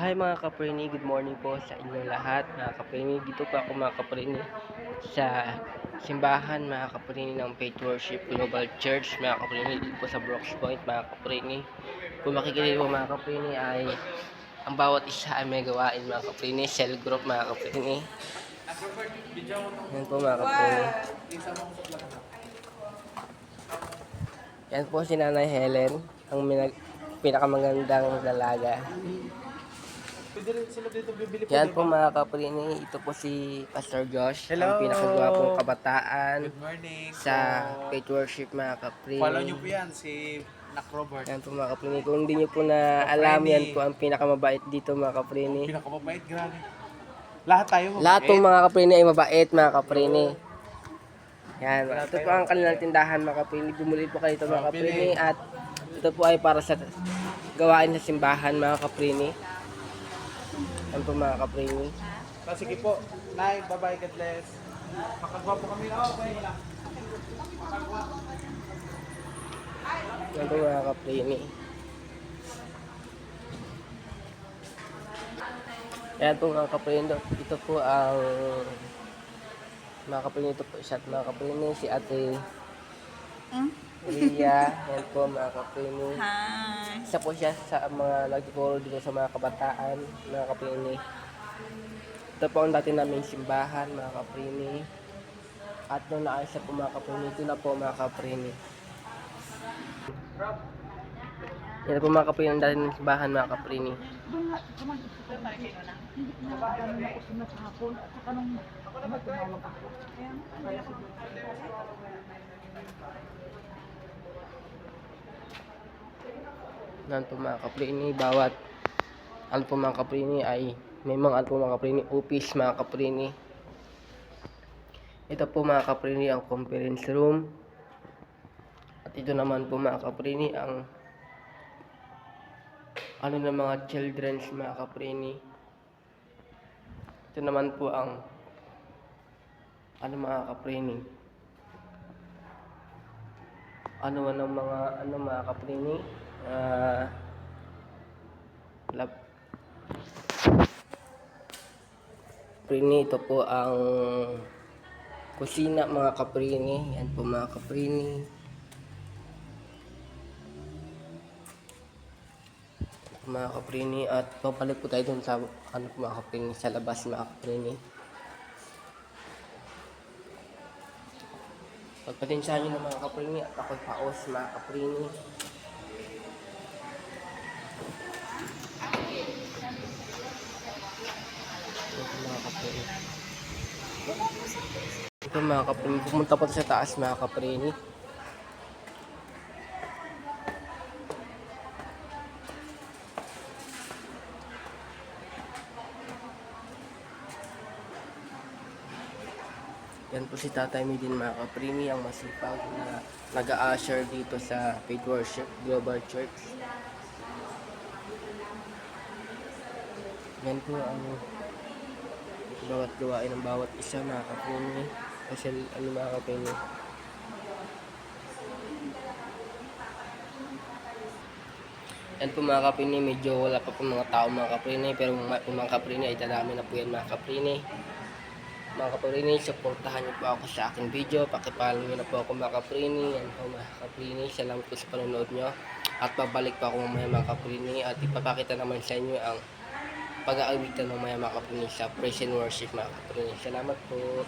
Hi mga kaprini, good morning po sa inyong lahat mga kaprini. Dito po ako mga kaprini sa simbahan mga kaprini ng Faith Worship Global Church mga kaprini dito po sa Brooks Point mga kaprini. Kung makikita po mga kaprini ay ang bawat isa ay may gawain mga kaprini, cell group mga kaprini. Yan po mga kaprini. Yan po si Nanay Helen, ang pinakamagandang dalaga. Yan po mga kaprini, ito po si Pastor Josh, Hello! ang pinakagwapong kabataan Good morning sa po. Faith Worship mga kaprini. Follow nyo po yan, si Nak Robert. Yan po mga kaprini, kung hindi nyo po na alam, yan po ang pinakamabait dito mga kaprini. Pinakamabait, grabe. Lahat tayo mabait. Lahat po mga kaprini ay mabait mga kaprini. Yan, ito po ang kanilang tindahan mga kaprini. Bumili po kayo ito mga kaprini at ito po ay para sa gawain sa simbahan mga kaprini. Yan po mga kaprini. Sige po. Nay, bye-bye, God bless. Makagwapo kami. Okay. Yan po mga kaprini. Yan po mga kaprini. Ito po ang mga kaprini. Ito po siya at mga kaprini. Si Ate Ria. Yan po mga kaprini. Hi. Isa po siya sa mga nagtuturo dito sa mga kabataan, mga kaprini. Ito po ang dati namin simbahan, mga kaprini. At nung naayos na po mga kaprini, ito na po mga kaprini. Yan po mga kaprini, ang dati ng simbahan, mga kaprini. Yan po mga kaprini, bawat ano po mga kaprini ay may mga ano po mga kaprini, office mga kaprini. Ito po mga kaprini ang conference room. At ito naman po mga kaprini ang ano ng mga children's mga kaprini. Ito naman po ang ano mga kaprini. Ano ng mga ano mga kaprini. Kaprini, ito po ang kusina mga kaprini. Yan po mga kaprini. Mga kaprini, at papalik po tayo dun sa ano po mga kaprini, sa labas mga kaprini. Pagpatensyahan nyo na mga kaprini at ako'y paos mga kaprini. Ito mga kaprini, pumunta po sa taas mga kaprini. Yan po si Tatay Midin mga kaprini, ang masipag na nag-a-usher dito sa Faith Worship Global Church. Yan po ang bawat gawain ng bawat isa mga kaprini. Kasi ano mga kaprini. Yan po mga kaprini, medyo wala pa po mga tao mga kaprini. Pero mga kaprini ay dadami na po yan mga kaprini. Mga kaprini, supportahan niyo po ako sa aking video. Pakipollow niyo na po ako mga kaprini. Yan po mga kaprini, salamat po sa panonood nyo. At babalik pa ako mamaya mga kaprini. At ipapakita naman sa inyo ang pag-aawitan mamaya mga kaprini sa praise and worship mga kaprini. Salamat po.